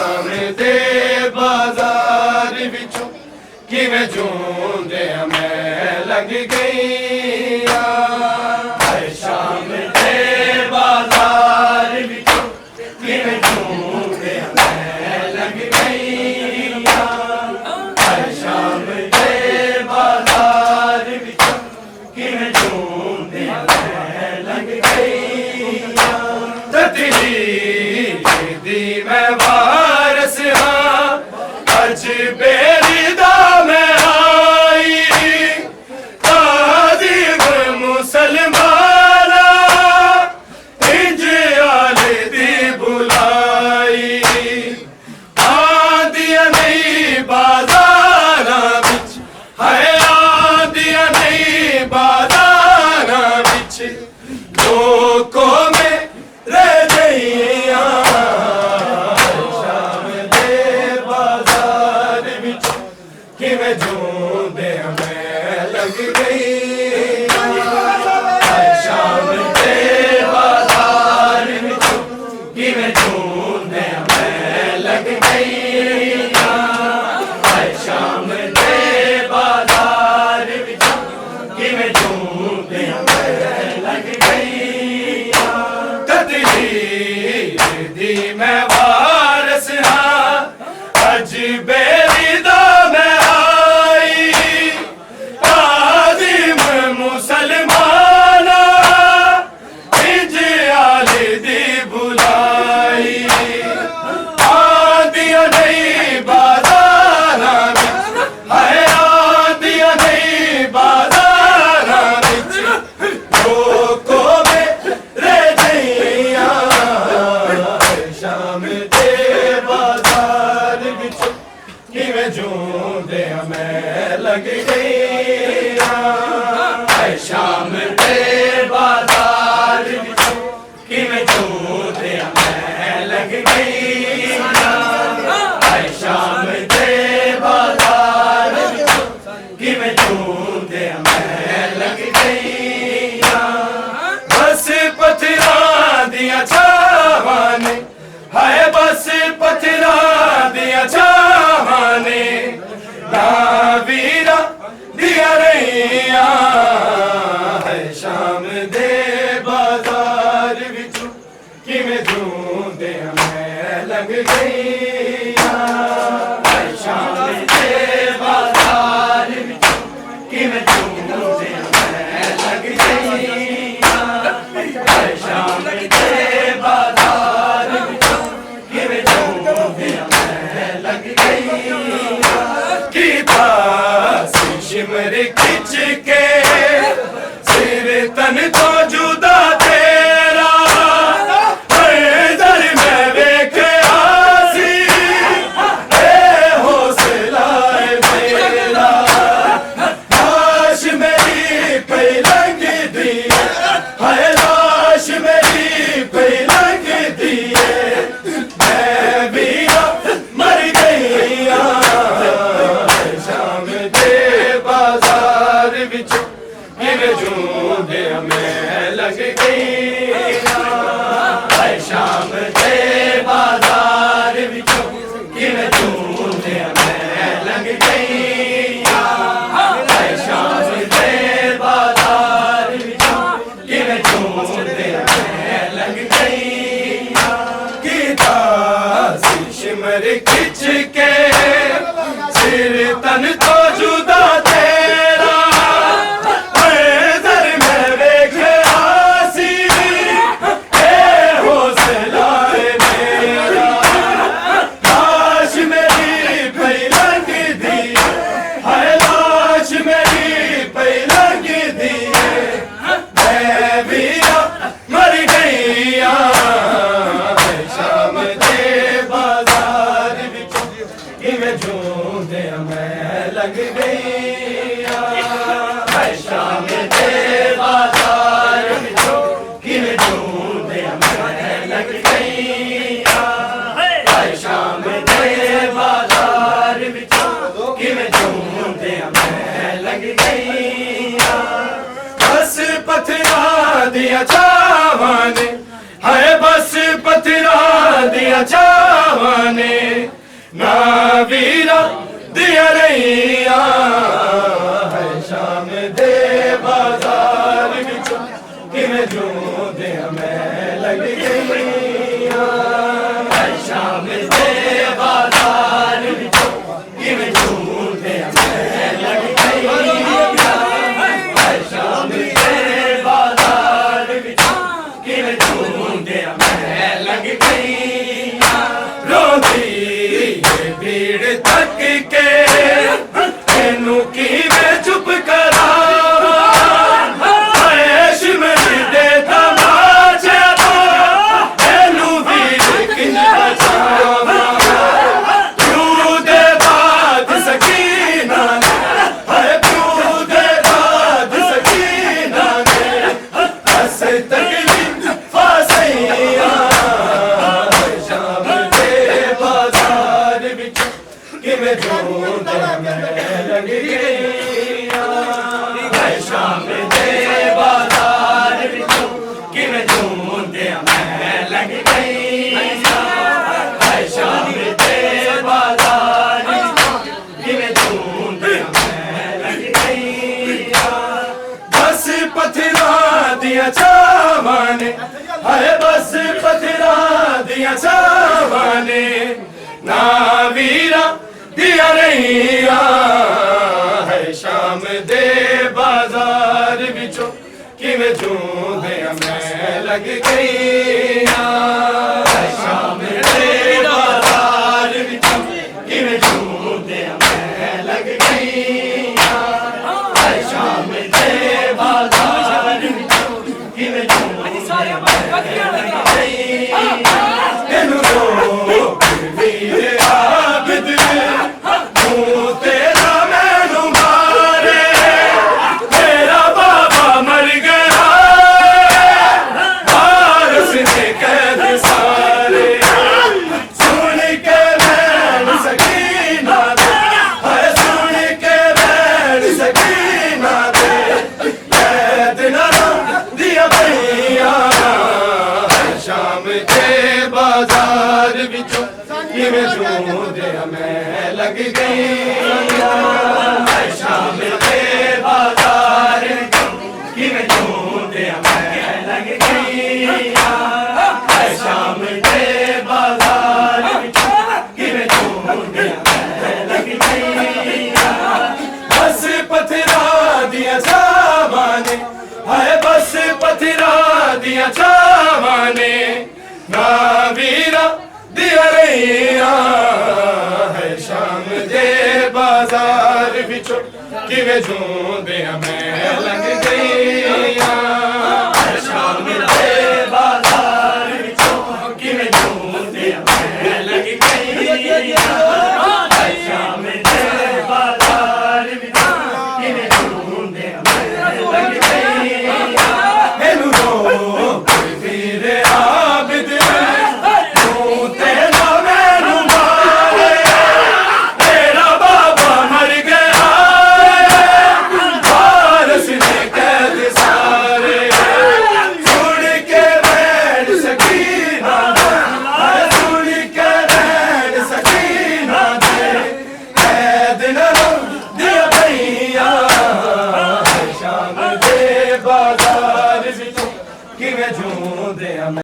शाम दे बाजार विचों किवें जूंदे मैं लग गई हाय शाम दे बाजार विचों किवें जूंदे मैं लग गई हाय शाम दे बाजार विचों किवें जूंदे मैं लग गई तकदीर दी मैं वारस हाँ अज बेरिदा मैं आई ताज़ीब मुसलमाना इंज आल दी बुलाई आदिया नहीं बाजारा बिच है आदिया नहीं बाजारा बिच लोगों में रह गईया शाम दे बाजार विच किवें जूंदे मैं लग गई शाम दे बाजार विच किवें जूंदे मैं लग गई शाम दे बाजार विच किवें जूंदे मैं लग गई तकदीर दी मैं वारस हाँ अज बेरिदा मैं आई ताज़ीम मुसलमाना इंज आल दी बुलाई आदिया नहीं बाजारा बिच है आदिया नहीं बाजारा बिच लोगों में रह गईया शाम दे बाजार विच किवें जूंदे मैं लग गई शाम दे बाजार विच किवें जूंदे मैं लग गई शाम दे बाजार विच किवें जूंदे मैं लग गई बस पत्थरां दियां छावां ने हाय बस पत्थरां दियां छावां ने ना वीरा दिया रहिया है शाम दे बाजार विचों किवें जूंदे मैं लग गई शाम दे बाजार विचों किवें जूंदे मैं लग गई शाम दे बाजार विचों किवें जूंदे मैं लग गई शिमर खिंच के सिर तन तो जुदा तेरा दर में वेख आसी हौसला मेरा लाश मेरी पे लग दी है लाश मेरी पे लग दी मैं भी मर गई शाम दे बाजार विच किवें जूंदे मैं लग गई शाम दे बाजार विच किवें जूंदे मैं लग गई शाम दे बाजार विच किवें जूंदे मैं लग गई कीता सी शिमर खिंच के सिर तन तो जुदा तेरा दर में वेख आसी हौसला मेरा लाश मेरी पे लग दी है लाश मेरी पे लग दी मैं भी मर गई शाम दे बाजार विच किवें जूंदे मैं लग गई शाम दे बाजार विचों किवें जूंदे मैं लग गई शाम दे बाजार विचों किवें जूंदे मैं लग गई बस पत्थरां दियां छावां ने है बस पत्थरां दियां छावां ने ਆਉਂਦੀ ਏ ਭੀੜ ਤੱਕ ਕੇ ਇਹਨੂੰ ਕਿਵੇਂ ਚੁੱਪ ਕਰਾਵਾਂ ਐਸ਼ ਮੇਰੀ ਦੇ ਤਮਾਚਿਆਂ ਤੋਂ ਇਹਨੂੰ ਭੀੜ ਕਿੰਝ ਬਚਾਵਾਂ ਪਿਓ ਦੇ ਬਾਦ ਸਕੀਨਾ ਹਾਏ ਪਿਓ ਦੇ ਬਾਦ ਸਕੀਨਾ ਨੇ ਅਸੇ ਤਕਲੀਫ ਫਾਸੀਆਂ ਸ਼ਾਮ ਦੇ ਬਾਜ਼ਾਰ ਵਿੱਚ ਕਿਵੇਂ ਝੂੰਮਦਾ ਮੈਂ ਲੰਘ ਗਈਆਂ ਹਾਏ ਸ਼ਾਮ ਦੇ ਬਾਜ਼ਾਰ ਵਿੱਚ ਕਿਵੇਂ ਝੂੰਮਦਾ ਮੈਂ ਲੰਘ ਗਈਆਂ ਹਾਏ ਸ਼ਾਮ ਦੇ ਬਾਜ਼ਾਰ ਵਿੱਚ ਕਿਵੇਂ ਝੂੰਮਦਾ ਮੈਂ ਲੰਘ ਗਈਆਂ ਬਸ ਪੱਥਰਾਂ ਦੀਆਂ ਛਾਵਾਂ ਨੇ ਹਾਏ ਬਸ ਪੱਥਰਾਂ ਦੀਆਂ ਛਾਵਾਂ ਨੇ ਨਾ ਵੀਰਾਂ ਦੀਆਂ ਰਹੀਆਂ ਹੈ ਸ਼ਾਮ ਦੇ ਬਾਜ਼ਾਰ ਵਿੱਚੋਂ ਕਿਵੇਂ ਝੂੰਮਦਿਆਂ ਮੈਂ ਲੱਗ ਗਈਆਂ ਹੈ ਸ਼ਾਮ ਦੇ ਬਾਜ਼ਾਰ ਵਿੱਚੋਂ ਕਿਵੇਂ ਝੂੰਮਦਿਆਂ ਮੈਂ ਲੱਗ ਗਈਆਂ ਹੈ ਸ਼ਾਮ ਦੇ ਬਾਜ਼ਾਰ ਵਿੱਚੋਂ ਕਿਵੇਂ ਝੂੰਮਦਿਆਂ ਮੈਂ ਲੱਗ ਗਈਆਂ ਇਹਨੂੰ ਰੋਕ ਵੀਰੇ ਆਬਦ ਤੂੰ ਤੇਰਾ ਮੈਨੂੰ ਮਾਰੇ ਮੇਰਾ ਬਾਬਾ ਮਰ ਗਿਆ ਵਾਰਸ ਨੇ ਕੈਦ ਸਾਰੇ ਸੁਣ ਕੇ ਮੈਂ ਸਕੀਨਾ ਦੇ ਹਾਏ ਸੁਣ ਕੇ ਮੈਂ ਸਕੀਨਾ ਦੇ ਕੈਦ ਨਾ ਦੀਆਂ ਪਈਆਂ ਸ਼ਾਮ ਦੇ ਬਾਜ਼ਾਰ ਵਿੱਚੋਂ ਕਿਵੇਂ ਝੂੰਮਦਿਆਂ ਮੈਂ ਲੱਗ ਗਈਆਂ ਸ਼ਾਮ ਦੇ ਬਾਜ਼ਾਰ ਵਿੱਚੋਂ ਕਿਵੇਂ ਝੂੰਮਦਿਆਂ ਮੈਂ ਲੱਗ ਗਈਆਂ ਸ਼ਾਮ ਦੇ ਬਾਜ਼ਾਰ ਵਿੱਚੋਂ ਕਿਵੇਂ ਝੂੰਮਦਿਆਂ ਮੈਂ ਲੱਗ ਗਈਆਂ ਬਸ ਪੱਥਰਾਂ ਦੀਆਂ ਛਾਵਾਂ ਨੇ ਹਾਏ ਬਸ ਪੱਥਰਾਂ ਦੀਆਂ ਛਾਵਾਂ ਨੇ ਨਾ ਵੀਰਾਂ ਦੀਆਂ ਰਹੀਆਂ ਹੈ ਸ਼ਾਮ ਦੇ ਬਾਜ਼ਾਰ ਵਿੱਚੋਂ ਕਿਵੇਂ ਝੂੰਮਦਿਆਂ ਮੈਂ ਲੰਘ ਗਈਆਂ ਸ਼ਾਮ ਦੇ ਬਾਜ਼ਾਰ ਵਿੱਚੋਂ ਕਿਵੇਂ ਝੂੰਮਦਿਆਂ ਮੈਂ ਲੰਘ ਗਈਆਂ